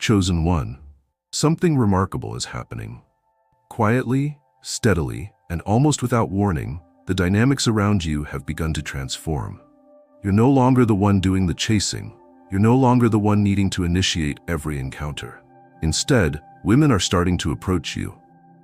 Chosen one. Something remarkable is happening. Quietly, steadily, and almost without warning, the dynamics around you have begun to transform. You're no longer the one doing the chasing. You're no longer the one needing to initiate every encounter. Instead, women are starting to approach you.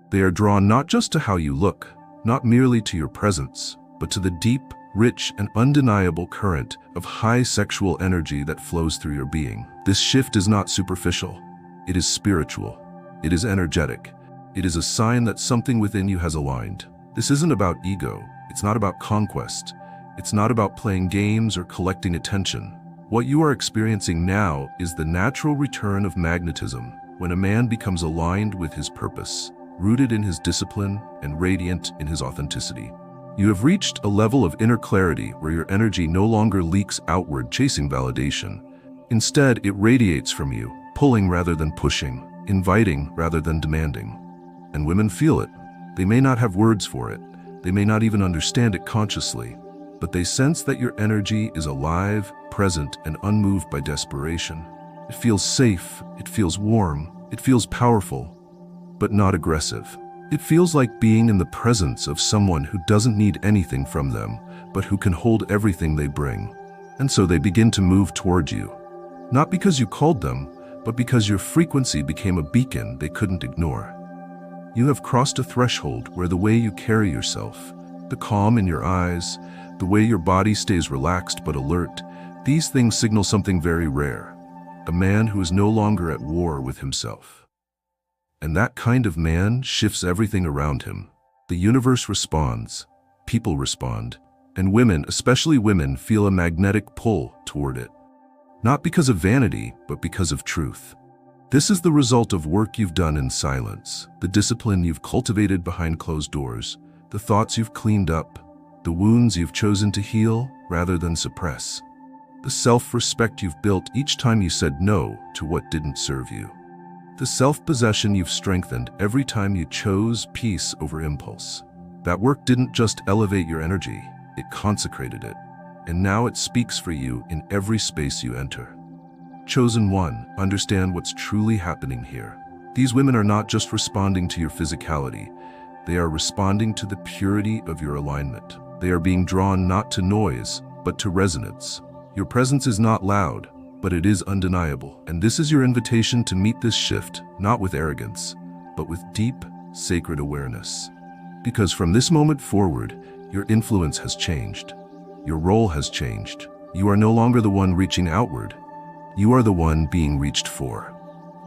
They are drawn not just to how you look, not merely to your presence, but to the deep, rich, and undeniable current of high sexual energy that flows through your being. This shift is not superficial. It is spiritual. It is energetic. It is a sign that something within you has aligned. This isn't about ego. It's not about conquest. It's not about playing games or collecting attention. What you are experiencing now is the natural return of magnetism, when a man becomes aligned with his purpose, rooted in his discipline and radiant in his authenticity. You have reached a level of inner clarity where your energy no longer leaks outward chasing validation. Instead, it radiates from you, pulling rather than pushing, inviting rather than demanding. And women feel it. They may not have words for it. They may not even understand it consciously, but they sense that your energy is alive, present, and unmoved by desperation. It feels safe, it feels warm, it feels powerful, but not aggressive. It feels like being in the presence of someone who doesn't need anything from them, but who can hold everything they bring. And so they begin to move toward you. Not because you called them, but because your frequency became a beacon they couldn't ignore. You have crossed a threshold where the way you carry yourself, the calm in your eyes, the way your body stays relaxed but alert, these things signal something very rare. A man who is no longer at war with himself. And that kind of man shifts everything around him. The universe responds, people respond, and women, especially women, feel a magnetic pull toward it. Not because of vanity, but because of truth. This is the result of work you've done in silence, the discipline you've cultivated behind closed doors, the thoughts you've cleaned up, the wounds you've chosen to heal rather than suppress, the self-respect you've built each time you said no to what didn't serve you. The self-possession you've strengthened every time you chose peace over impulse. That work didn't just elevate your energy, it consecrated it. And now it speaks for you in every space you enter. Chosen one, understand what's truly happening here. These women are not just responding to your physicality. They are responding to the purity of your alignment. They are being drawn not to noise, but to resonance. Your presence is not loud, but it is undeniable. And this is your invitation to meet this shift, not with arrogance, but with deep, sacred awareness. Because from this moment forward, your influence has changed. Your role has changed. You are no longer the one reaching outward. You are the one being reached for.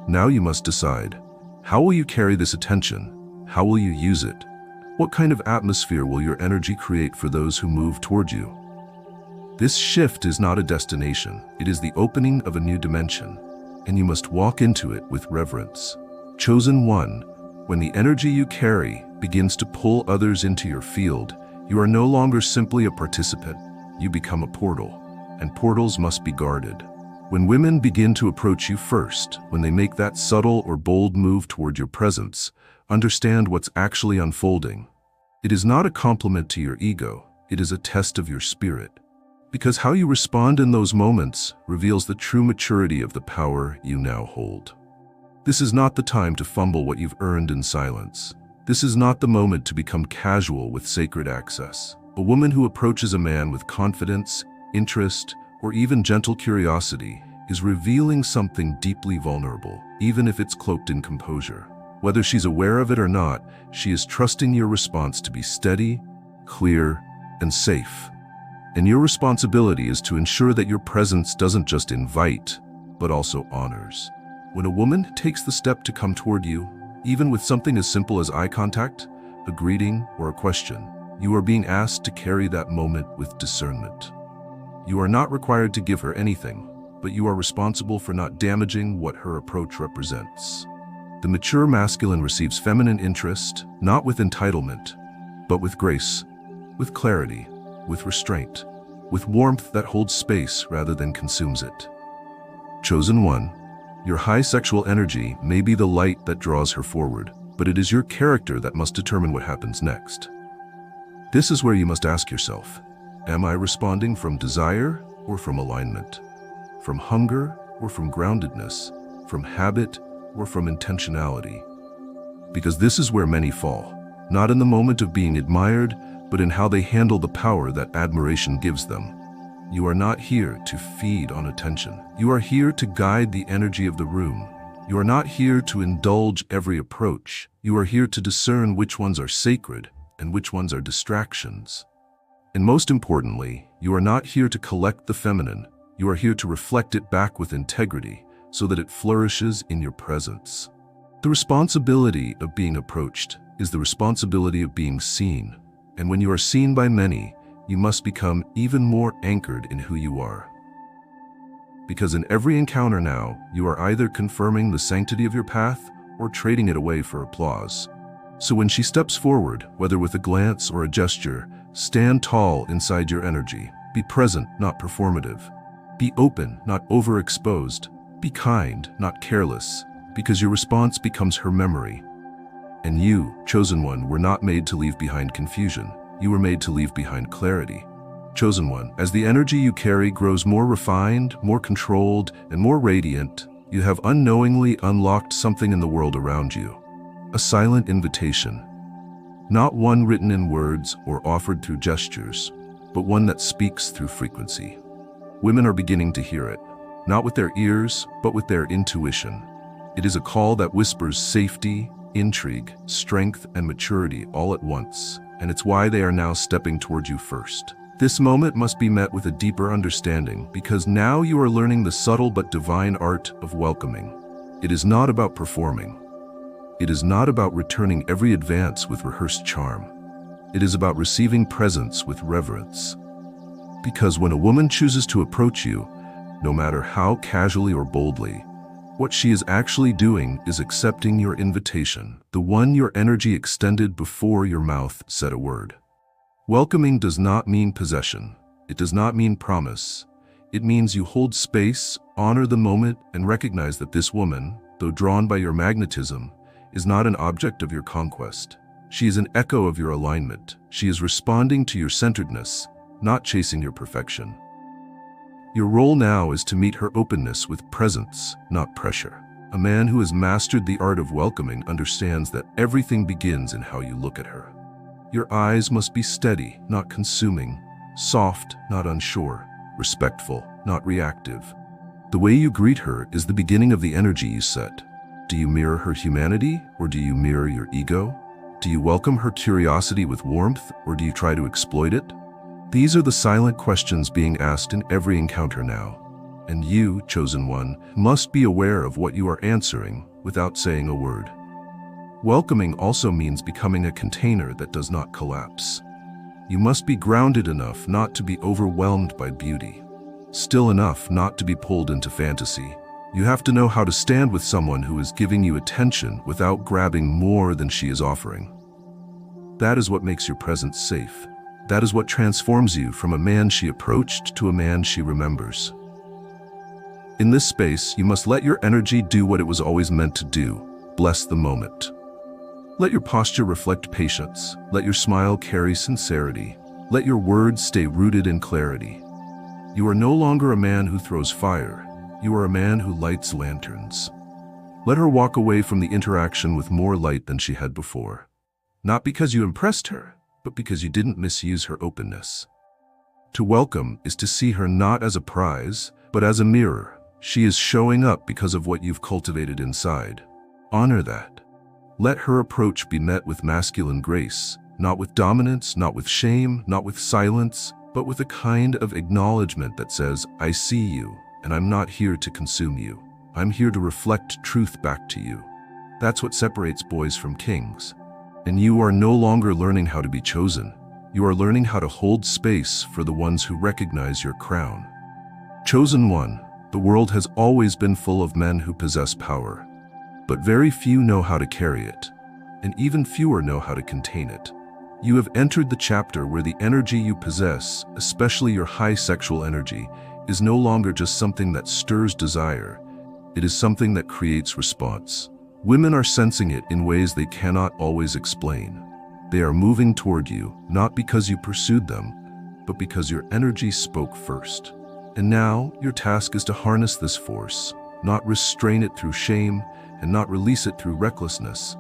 Now you must decide, how will you carry this attention? How will you use it? What kind of atmosphere will your energy create for those who move toward you? This shift is not a destination. It is the opening of a new dimension, and you must walk into it with reverence. Chosen one, when the energy you carry begins to pull others into your field, you are no longer simply a participant. You become a portal, and portals must be guarded. When women begin to approach you first, when they make that subtle or bold move toward your presence, understand what's actually unfolding. It is not a compliment to your ego. It is a test of your spirit. Because how you respond in those moments reveals the true maturity of the power you now hold. This is not the time to fumble what you've earned in silence. This is not the moment to become casual with sacred access. A woman who approaches a man with confidence, interest, or even gentle curiosity is revealing something deeply vulnerable, even if it's cloaked in composure. Whether she's aware of it or not, she is trusting your response to be steady, clear, and safe. And your responsibility is to ensure that your presence doesn't just invite, but also honors. When a woman takes the step to come toward you, even with something as simple as eye contact, a greeting, or a question, you are being asked to carry that moment with discernment. You are not required to give her anything, but you are responsible for not damaging what her approach represents. The mature masculine receives feminine interest, not with entitlement, but with grace, with clarity, with restraint, with warmth that holds space rather than consumes it. Chosen one, your high sexual energy may be the light that draws her forward, but it is your character that must determine what happens next. This is where you must ask yourself, am I responding from desire or from alignment? From hunger or from groundedness? from habit, or from intentionality. Because this is where many fall, not in the moment of being admired, but in how they handle the power that admiration gives them. You are not here to feed on attention. You are here to guide the energy of the room. You are not here to indulge every approach. You are here to discern which ones are sacred and which ones are distractions. And most importantly, you are not here to collect the feminine. You are here to reflect it back with integrity so that it flourishes in your presence. The responsibility of being approached is the responsibility of being seen. And when you are seen by many, you must become even more anchored in who you are. Because in every encounter now, you are either confirming the sanctity of your path or trading it away for applause. So when she steps forward, whether with a glance or a gesture, stand tall inside your energy. Be present, not performative. Be open, not overexposed. Be kind, not careless, because your response becomes her memory. And you, chosen one, were not made to leave behind confusion. You were made to leave behind clarity. Chosen one, as the energy you carry grows more refined, more controlled, and more radiant, you have unknowingly unlocked something in the world around you. A silent invitation. Not one written in words or offered through gestures, but one that speaks through frequency. Women are beginning to hear it, not with their ears, but with their intuition. It is a call that whispers safety, intrigue, strength, and maturity all at once, and it's why they are now stepping toward you first. This moment must be met with a deeper understanding, because now you are learning the subtle but divine art of welcoming. It is not about performing. It is not about returning every advance with rehearsed charm. It is about receiving presence with reverence. Because when a woman chooses to approach you, no matter how casually or boldly, what she is actually doing is accepting your invitation, the one your energy extended before your mouth said a word. Welcoming does not mean possession. It does not mean promise. It means you hold space, honor the moment, and recognize that this woman, though drawn by your magnetism, is not an object of your conquest. She is an echo of your alignment. She is responding to your centeredness, not chasing your perfection. Your role now is to meet her openness with presence, not pressure. A man who has mastered the art of welcoming understands that everything begins in how you look at her. Your eyes must be steady, not consuming, soft, not unsure, respectful, not reactive. The way you greet her is the beginning of the energy you set. Do you mirror her humanity, or do you mirror your ego? Do you welcome her curiosity with warmth, or do you try to exploit it? These are the silent questions being asked in every encounter now. And you, chosen one, must be aware of what you are answering without saying a word. Welcoming also means becoming a container that does not collapse. You must be grounded enough not to be overwhelmed by beauty, still enough not to be pulled into fantasy. You have to know how to stand with someone who is giving you attention without grabbing more than she is offering. That is what makes your presence safe. That is what transforms you from a man she approached to a man she remembers. In this space, you must let your energy do what it was always meant to do: bless the moment. Let your posture reflect patience. Let your smile carry sincerity. Let your words stay rooted in clarity. You are no longer a man who throws fire. You are a man who lights lanterns. Let her walk away from the interaction with more light than she had before. Not because you impressed her, but because you didn't misuse her openness. To welcome is to see her not as a prize, but as a mirror. She is showing up because of what you've cultivated inside. Honor that. Let her approach be met with masculine grace, not with dominance, not with shame, not with silence, but with a kind of acknowledgement that says, I see you, and I'm not here to consume you. I'm here to reflect truth back to you. That's what separates boys from kings. And you are no longer learning how to be chosen. You are learning how to hold space for the ones who recognize your crown. Chosen one, the world has always been full of men who possess power, but very few know how to carry it, and even fewer know how to contain it. You have entered the chapter where the energy you possess, especially your high sexual energy, is no longer just something that stirs desire. It is something that creates response. Women are sensing it in ways they cannot always explain. They are moving toward you, not because you pursued them, but because your energy spoke first. And now, your task is to harness this force, not restrain it through shame, and not release it through recklessness,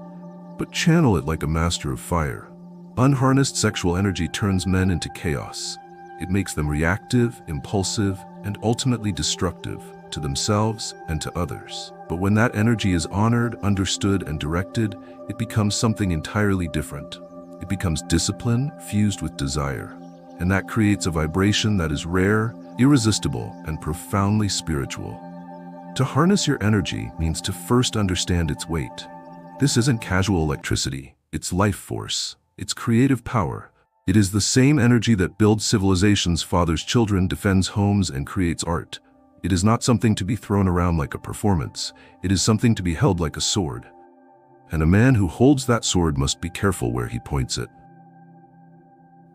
but channel it like a master of fire. Unharnessed sexual energy turns men into chaos. It makes them reactive, impulsive, and ultimately destructive to themselves and to others. But when that energy is honored, understood, and directed, it becomes something entirely different. It becomes discipline fused with desire. And that creates a vibration that is rare, irresistible, and profoundly spiritual. To harness your energy means to first understand its weight. This isn't casual electricity, it's life force, it's creative power. It is the same energy that builds civilizations, fathers children, defends homes, and creates art. It is not something to be thrown around like a performance. It is something to be held like a sword. And a man who holds that sword must be careful where he points it.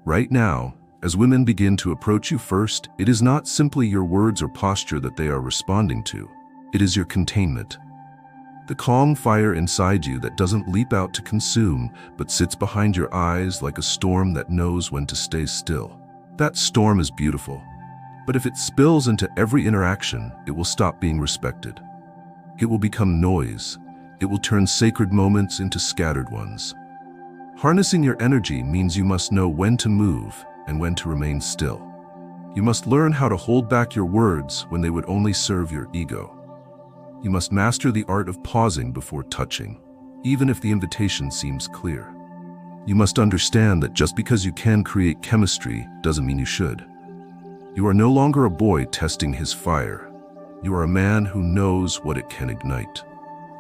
Right now, as women begin to approach you first, it is not simply your words or posture that they are responding to. It is your containment. The calm fire inside you that doesn't leap out to consume, but sits behind your eyes like a storm that knows when to stay still. That storm is beautiful, but if it spills into every interaction, it will stop being respected. It will become noise. It will turn sacred moments into scattered ones. Harnessing your energy means you must know when to move and when to remain still. You must learn how to hold back your words when they would only serve your ego. You must master the art of pausing before touching, even if the invitation seems clear. You must understand that just because you can create chemistry doesn't mean you should. You are no longer a boy testing his fire. You are a man who knows what it can ignite.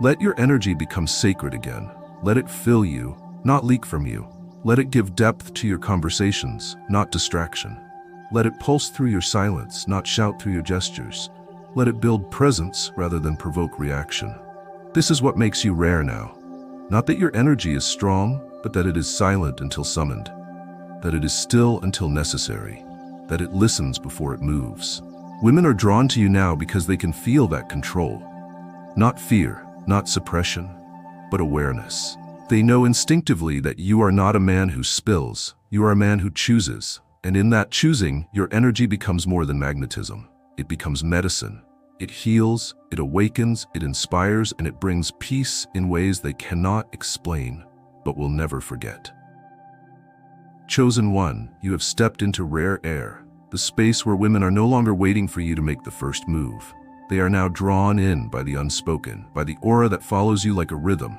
Let your energy become sacred again. Let it fill you, not leak from you. Let it give depth to your conversations, not distraction. Let it pulse through your silence, not shout through your gestures. Let it build presence rather than provoke reaction. This is what makes you rare now. Not that your energy is strong, but that it is silent until summoned. That it is still until necessary. That it listens before it moves. Women are drawn to you now because they can feel that control. Not fear, not suppression, but awareness. They know instinctively that you are not a man who spills. You are a man who chooses. And in that choosing, your energy becomes more than magnetism. It becomes medicine. It heals, it awakens, it inspires, and it brings peace in ways they cannot explain, but will never forget. Chosen one, you have stepped into rare air, the space where women are no longer waiting for you to make the first move. They are now drawn in by the unspoken, by the aura that follows you like a rhythm,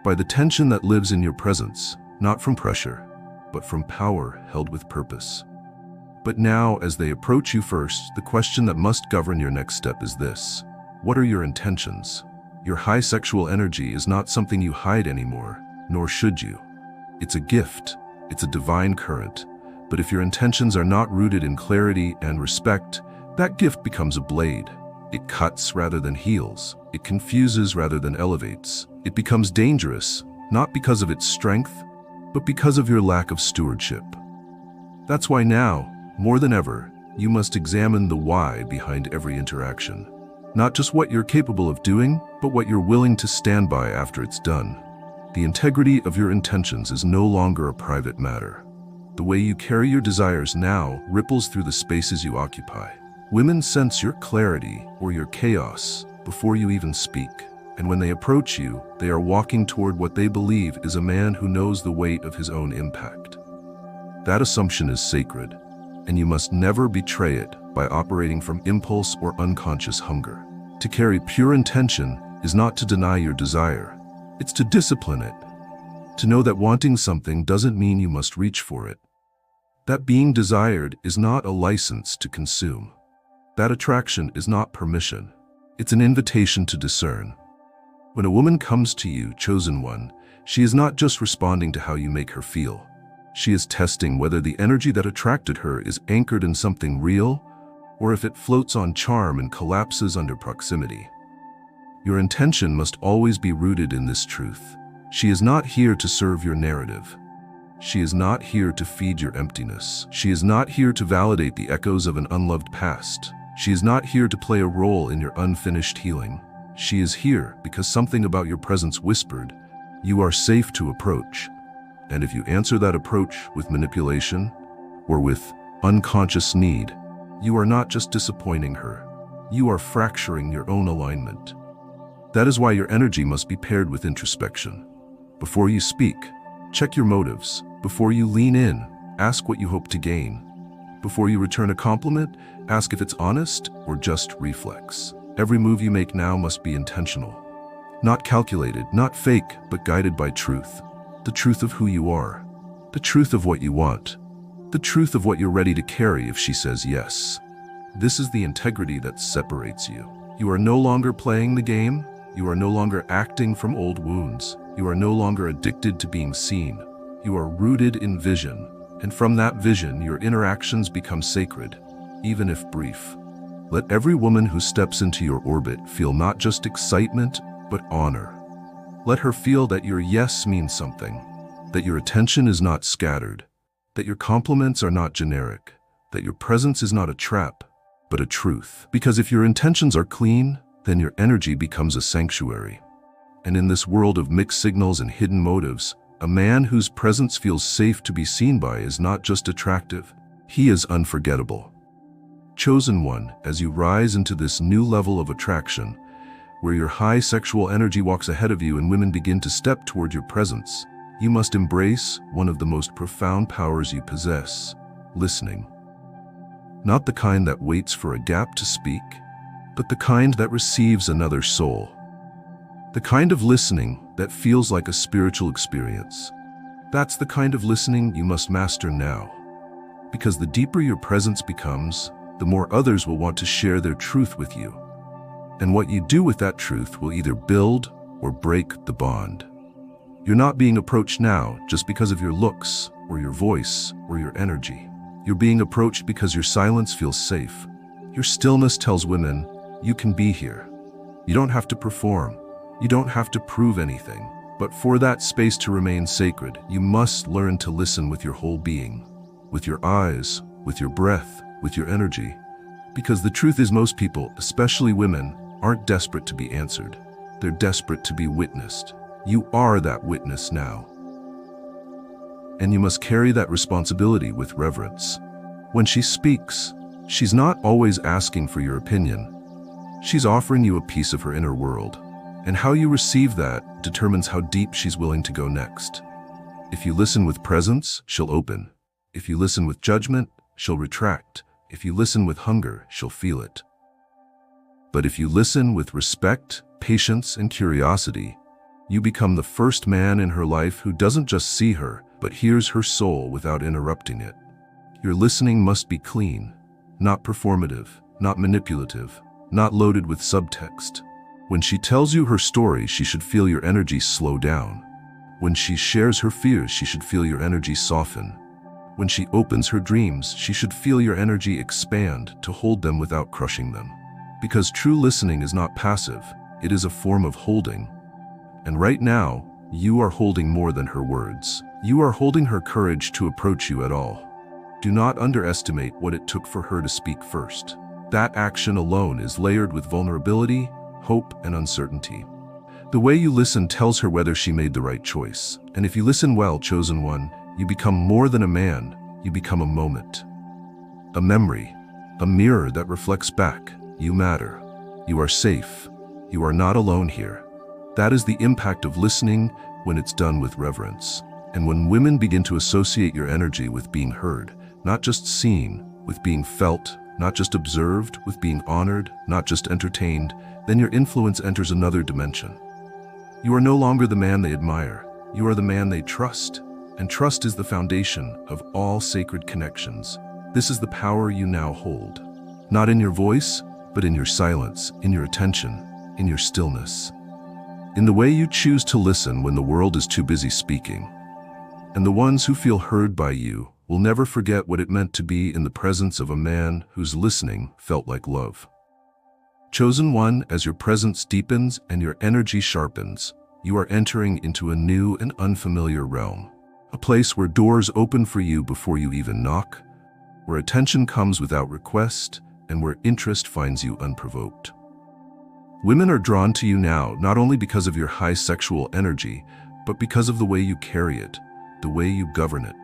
by the tension that lives in your presence, not from pressure, but from power held with purpose. But now, as they approach you first, the question that must govern your next step is this: what are your intentions? Your high sexual energy is not something you hide anymore, nor should you. It's a gift. It's a divine current. But if your intentions are not rooted in clarity and respect, that gift becomes a blade. It cuts rather than heals. It confuses rather than elevates. It becomes dangerous, not because of its strength, but because of your lack of stewardship. That's why now, more than ever, you must examine the why behind every interaction. Not just what you're capable of doing, but what you're willing to stand by after it's done. The integrity of your intentions is no longer a private matter. The way you carry your desires now ripples through the spaces you occupy. Women sense your clarity or your chaos before you even speak. And when they approach you, they are walking toward what they believe is a man who knows the weight of his own impact. That assumption is sacred, and you must never betray it by operating from impulse or unconscious hunger. To carry pure intention is not to deny your desire, it's to discipline it. To know that wanting something doesn't mean you must reach for it. That being desired is not a license to consume. That attraction is not permission. It's an invitation to discern. When a woman comes to you, chosen one, she is not just responding to how you make her feel. She is testing whether the energy that attracted her is anchored in something real, or if it floats on charm and collapses under proximity. Your intention must always be rooted in this truth. She is not here to serve your narrative. She is not here to feed your emptiness. She is not here to validate the echoes of an unloved past. She is not here to play a role in your unfinished healing. She is here because something about your presence whispered, you are safe to approach. And if you answer that approach with manipulation or with unconscious need, you are not just disappointing her. you are fracturing your own alignment. That is why your energy must be paired with introspection. Before you speak, check your motives. Before you lean in, ask what you hope to gain. Before you return a compliment, ask if it's honest or just reflex. Every move you make now must be intentional. Not calculated, not fake, but guided by truth. The truth of who you are. The truth of what you want. The truth of what you're ready to carry if she says yes. This is the integrity that separates you. You are no longer playing the game. You are no longer acting from old wounds. You are no longer addicted to being seen. You are rooted in vision, and from that vision, your interactions become sacred, even if brief. Let every woman who steps into your orbit feel not just excitement, but honor. Let her feel that your yes means something, that your attention is not scattered, that your compliments are not generic, that your presence is not a trap, but a truth. Because if your intentions are clean, then your energy becomes a sanctuary. And in this world of mixed signals and hidden motives, a man whose presence feels safe to be seen by is not just attractive, he is unforgettable. Chosen one, as you rise into this new level of attraction, where your high sexual energy walks ahead of you and women begin to step toward your presence, you must embrace one of the most profound powers you possess: listening. Not the kind that waits for a gap to speak, but the kind that receives another soul. The kind of listening that feels like a spiritual experience. That's the kind of listening you must master now. Because the deeper your presence becomes, the more others will want to share their truth with you. And what you do with that truth will either build or break the bond. You're not being approached now just because of your looks, or your voice, or your energy. You're being approached because your silence feels safe. Your stillness tells women, you can be here. You don't have to perform. You don't have to prove anything. But for that space to remain sacred, you must learn to listen with your whole being. With your eyes, with your breath, with your energy. Because the truth is, most people, especially women, aren't desperate to be answered. They're desperate to be witnessed. You are that witness now. And you must carry that responsibility with reverence. When she speaks, she's not always asking for your opinion. She's offering you a piece of her inner world, and how you receive that determines how deep she's willing to go next. If you listen with presence, she'll open. If you listen with judgment, she'll retract. If you listen with hunger, she'll feel it. But if you listen with respect, patience, and curiosity, you become the first man in her life who doesn't just see her, but hears her soul without interrupting it. Your listening must be clean, not performative, not manipulative, not loaded with subtext. When she tells you her story, she should feel your energy slow down. When she shares her fears, she should feel your energy soften. When she opens her dreams, she should feel your energy expand to hold them without crushing them. Because true listening is not passive, it is a form of holding. And right now, you are holding more than her words. You are holding her courage to approach you at all. Do not underestimate what it took for her to speak first. That action alone is layered with vulnerability, hope, and uncertainty. The way you listen tells her whether she made the right choice. And if you listen well, chosen one, you become more than a man, you become a moment. A memory, a mirror that reflects back. You matter. You are safe. You are not alone here. That is the impact of listening when it's done with reverence. And when women begin to associate your energy with being heard, not just seen, with being felt, not just observed, with being honored, not just entertained, then your influence enters another dimension. You are no longer the man they admire. You are the man they trust. And trust is the foundation of all sacred connections. This is the power you now hold. Not in your voice, but in your silence, in your attention, in your stillness. In the way you choose to listen when the world is too busy speaking. And the ones who feel heard by you will never forget what it meant to be in the presence of a man whose listening felt like love. Chosen one, as your presence deepens and your energy sharpens, you are entering into a new and unfamiliar realm. A place where doors open for you before you even knock, where attention comes without request, and where interest finds you unprovoked. Women are drawn to you now not only because of your high sexual energy, but because of the way you carry it, the way you govern it.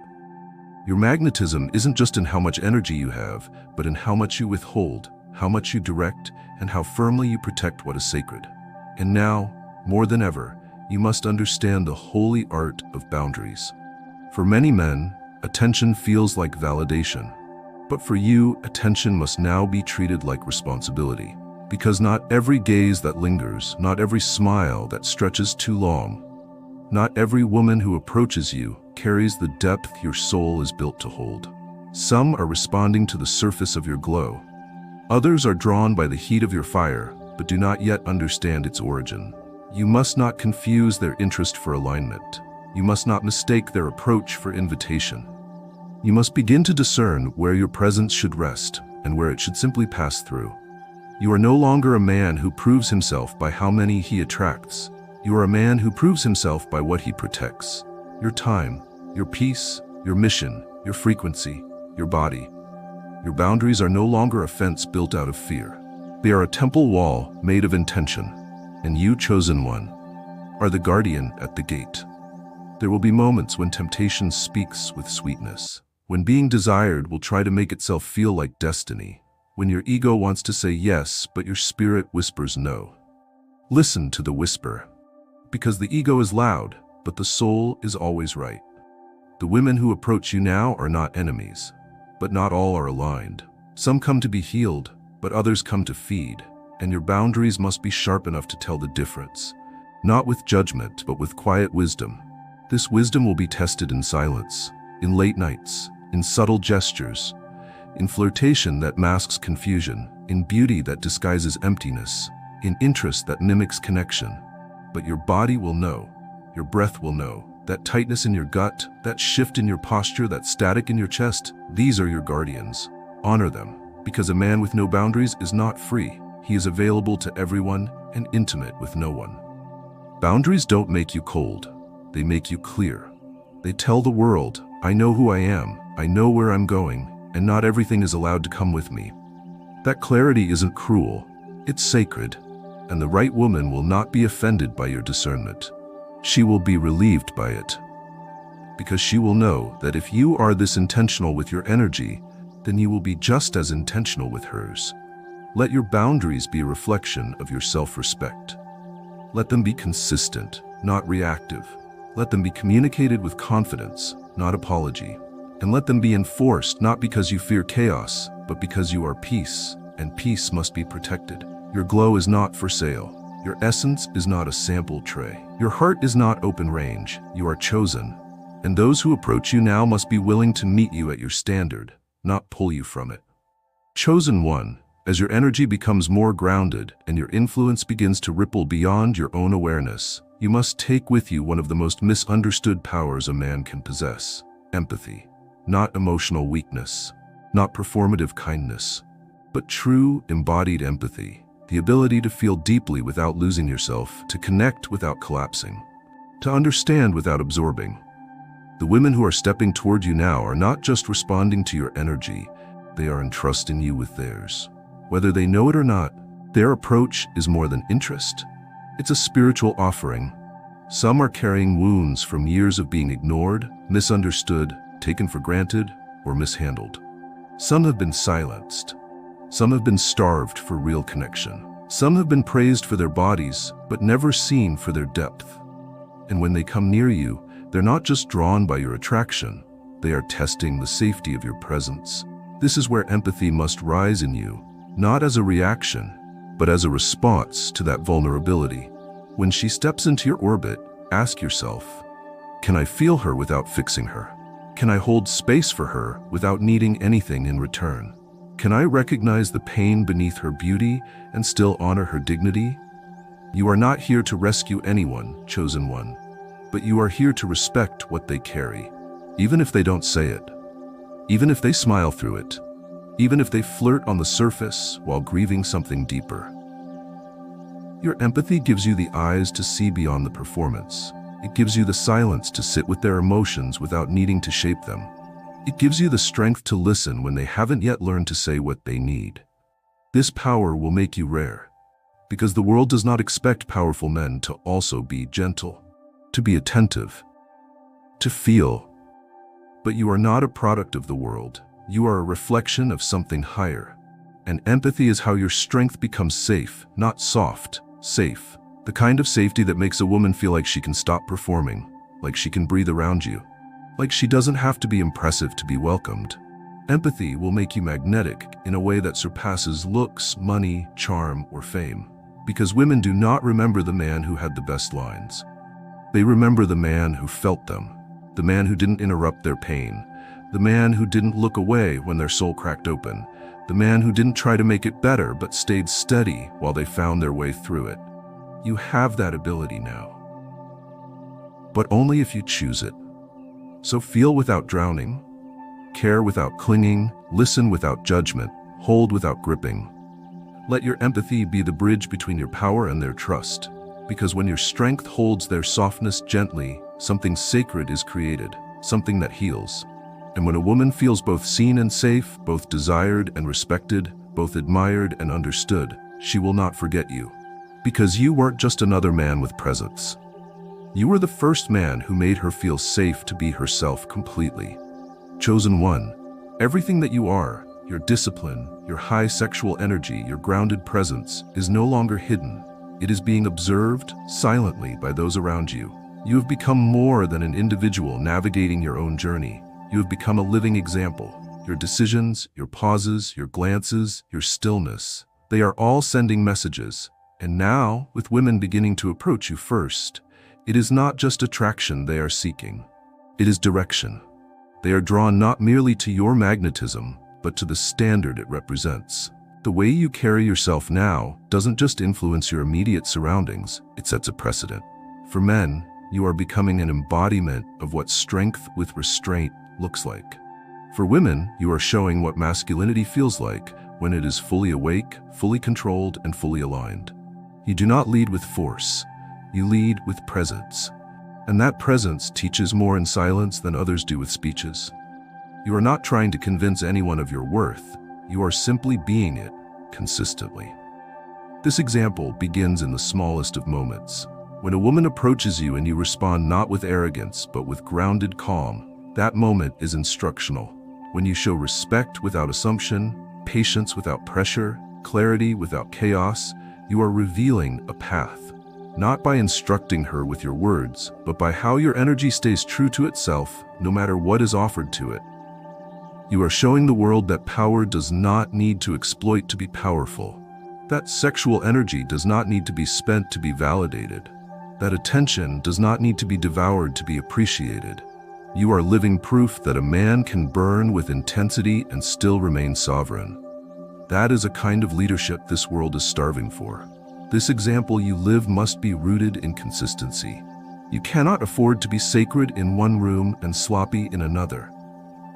Your magnetism isn't just in how much energy you have, but in how much you withhold, how much you direct, and how firmly you protect what is sacred. And now, more than ever, you must understand the holy art of boundaries. For many men, attention feels like validation. But for you, attention must now be treated like responsibility. Because not every gaze that lingers, not every smile that stretches too long, not every woman who approaches you carries the depth your soul is built to hold. Some are responding to the surface of your glow. Others are drawn by the heat of your fire, but do not yet understand its origin. You must not confuse their interest for alignment. You must not mistake their approach for invitation. You must begin to discern where your presence should rest and where it should simply pass through. You are no longer a man who proves himself by how many he attracts. You are a man who proves himself by what he protects. Your time, your peace, your mission, your frequency, your body. Your boundaries are no longer a fence built out of fear. They are a temple wall made of intention, and you, chosen one, are the guardian at the gate. There will be moments when temptation speaks with sweetness, when being desired will try to make itself feel like destiny, when your ego wants to say yes, but your spirit whispers no. Listen to the whisper, because the ego is loud, but the soul is always right. The women who approach you now are not enemies, but not all are aligned. Some come to be healed, but others come to feed, and your boundaries must be sharp enough to tell the difference, not with judgment, but with quiet wisdom. This wisdom will be tested in silence, in late nights, in subtle gestures, in flirtation that masks confusion, in beauty that disguises emptiness, in interest that mimics connection. But your body will know, your breath will know, that tightness in your gut, that shift in your posture, that static in your chest, these are your guardians. Honor them, because a man with no boundaries is not free. He is available to everyone and intimate with no one. Boundaries don't make you cold, they make you clear. They tell the world, I know who I am, I know where I'm going, and not everything is allowed to come with me. That clarity isn't cruel, it's sacred, and the right woman will not be offended by your discernment. She will be relieved by it, because she will know that if you are this intentional with your energy, then you will be just as intentional with hers. Let your boundaries be a reflection of your self-respect. Let them be consistent, not reactive. Let them be communicated with confidence, not apology. And let them be enforced not because you fear chaos, but because you are peace, and peace must be protected. Your glow is not for sale. Your essence is not a sample tray. Your heart is not open range. You are chosen. And those who approach you now must be willing to meet you at your standard, not pull you from it. Chosen one, as your energy becomes more grounded and your influence begins to ripple beyond your own awareness, you must take with you one of the most misunderstood powers a man can possess: empathy. Not emotional weakness, not performative kindness, but true embodied empathy. The ability to feel deeply without losing yourself, to connect without collapsing, to understand without absorbing. The women who are stepping toward you now are not just responding to your energy, they are entrusting you with theirs. Whether they know it or not, their approach is more than interest. It's a spiritual offering. Some are carrying wounds from years of being ignored, misunderstood, taken for granted, or mishandled. Some have been silenced. Some have been starved for real connection. Some have been praised for their bodies, but never seen for their depth. And when they come near you, they're not just drawn by your attraction, they are testing the safety of your presence. This is where empathy must rise in you, not as a reaction, but as a response to that vulnerability. When she steps into your orbit, ask yourself, can I feel her without fixing her? Can I hold space for her without needing anything in return? Can I recognize the pain beneath her beauty and still honor her dignity? You are not here to rescue anyone, chosen one, but you are here to respect what they carry, even if they don't say it, even if they smile through it, even if they flirt on the surface while grieving something deeper. Your empathy gives you the eyes to see beyond the performance. It gives you the silence to sit with their emotions without needing to shape them. It gives you the strength to listen when they haven't yet learned to say what they need. This power will make you rare, because the world does not expect powerful men to also be gentle, to be attentive, to feel. But you are not a product of the world. You are a reflection of something higher. And empathy is how your strength becomes safe, not soft, safe. The kind of safety that makes a woman feel like she can stop performing, like she can breathe around you, like she doesn't have to be impressive to be welcomed. Empathy will make you magnetic in a way that surpasses looks, money, charm, or fame. Because women do not remember the man who had the best lines. They remember the man who felt them, the man who didn't interrupt their pain, the man who didn't look away when their soul cracked open, the man who didn't try to make it better but stayed steady while they found their way through it. You have that ability now. But only if you choose it. So feel without drowning, care without clinging, listen without judgment, hold without gripping. Let your empathy be the bridge between your power and their trust. Because when your strength holds their softness gently, something sacred is created, something that heals. And when a woman feels both seen and safe, both desired and respected, both admired and understood, she will not forget you. Because you weren't just another man with presence. You were the first man who made her feel safe to be herself completely. Chosen one, everything that you are, your discipline, your high sexual energy, your grounded presence, is no longer hidden. It is being observed silently by those around you. You have become more than an individual navigating your own journey. You have become a living example. Your decisions, your pauses, your glances, your stillness, they are all sending messages. And now, with women beginning to approach you first, it is not just attraction they are seeking. It is direction. They are drawn not merely to your magnetism, but to the standard it represents. The way you carry yourself now doesn't just influence your immediate surroundings, it sets a precedent. For men, you are becoming an embodiment of what strength with restraint looks like. For women, you are showing what masculinity feels like when it is fully awake, fully controlled, and fully aligned. You do not lead with force, you lead with presence. And that presence teaches more in silence than others do with speeches. You are not trying to convince anyone of your worth, you are simply being it, consistently. This example begins in the smallest of moments. When a woman approaches you and you respond not with arrogance, but with grounded calm, that moment is instructional. When you show respect without assumption, patience without pressure, clarity without chaos, you are revealing a path. Not by instructing her with your words, but by how your energy stays true to itself, no matter what is offered to it. You are showing the world that power does not need to exploit to be powerful. That sexual energy does not need to be spent to be validated. That attention does not need to be devoured to be appreciated. You are living proof that a man can burn with intensity and still remain sovereign. That is a kind of leadership this world is starving for. This example you live must be rooted in consistency. You cannot afford to be sacred in one room and sloppy in another.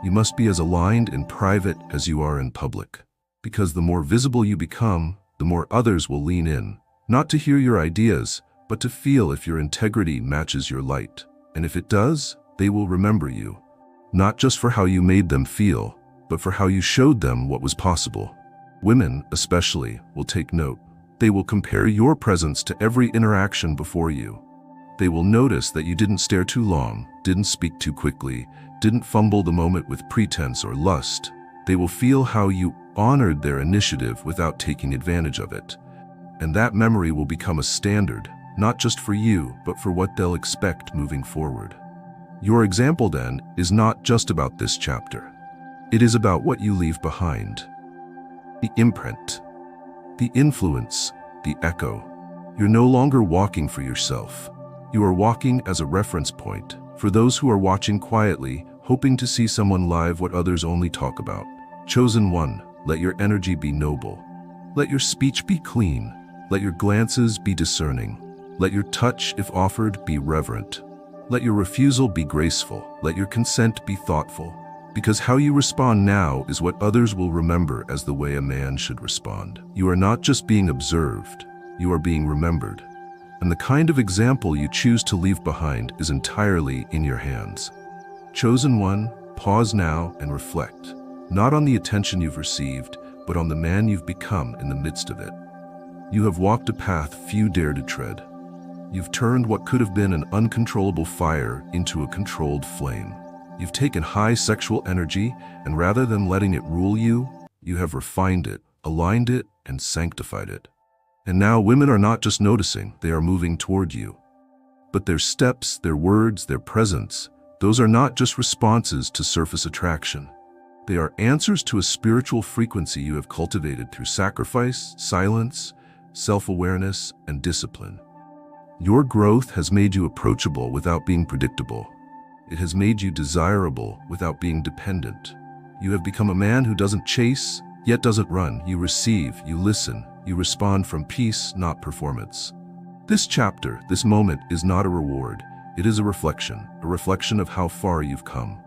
You must be as aligned in private as you are in public. Because the more visible you become, the more others will lean in, not to hear your ideas, but to feel if your integrity matches your light. And if it does, they will remember you, not just for how you made them feel, but for how you showed them what was possible. Women, especially, will take note. They will compare your presence to every interaction before you. They will notice that you didn't stare too long, didn't speak too quickly, didn't fumble the moment with pretense or lust. They will feel how you honored their initiative without taking advantage of it. And that memory will become a standard, not just for you, but for what they'll expect moving forward. Your example, then, is not just about this chapter. It is about what you leave behind. The imprint, the influence, the echo. You're no longer walking for yourself. You are walking as a reference point for those who are watching quietly, hoping to see someone live what others only talk about. Chosen one, let your energy be noble. Let your speech be clean. Let your glances be discerning. Let your touch, if offered, be reverent. Let your refusal be graceful. Let your consent be thoughtful. Because how you respond now is what others will remember as the way a man should respond. You are not just being observed, you are being remembered. And the kind of example you choose to leave behind is entirely in your hands. Chosen one, pause now and reflect, not on the attention you've received, but on the man you've become in the midst of it. You have walked a path few dare to tread. You've turned what could have been an uncontrollable fire into a controlled flame. You've taken high sexual energy, and rather than letting it rule you, you have refined it, aligned it, and sanctified it. And now women are not just noticing, they are moving toward you. But their steps, their words, their presence, those are not just responses to surface attraction. They are answers to a spiritual frequency you have cultivated through sacrifice, silence, self-awareness, and discipline. Your growth has made you approachable without being predictable. It has made you desirable without being dependent. You have become a man who doesn't chase, yet doesn't run. You receive, you listen, you respond from peace, not performance. This chapter, this moment, is not a reward. It is a reflection of how far you've come.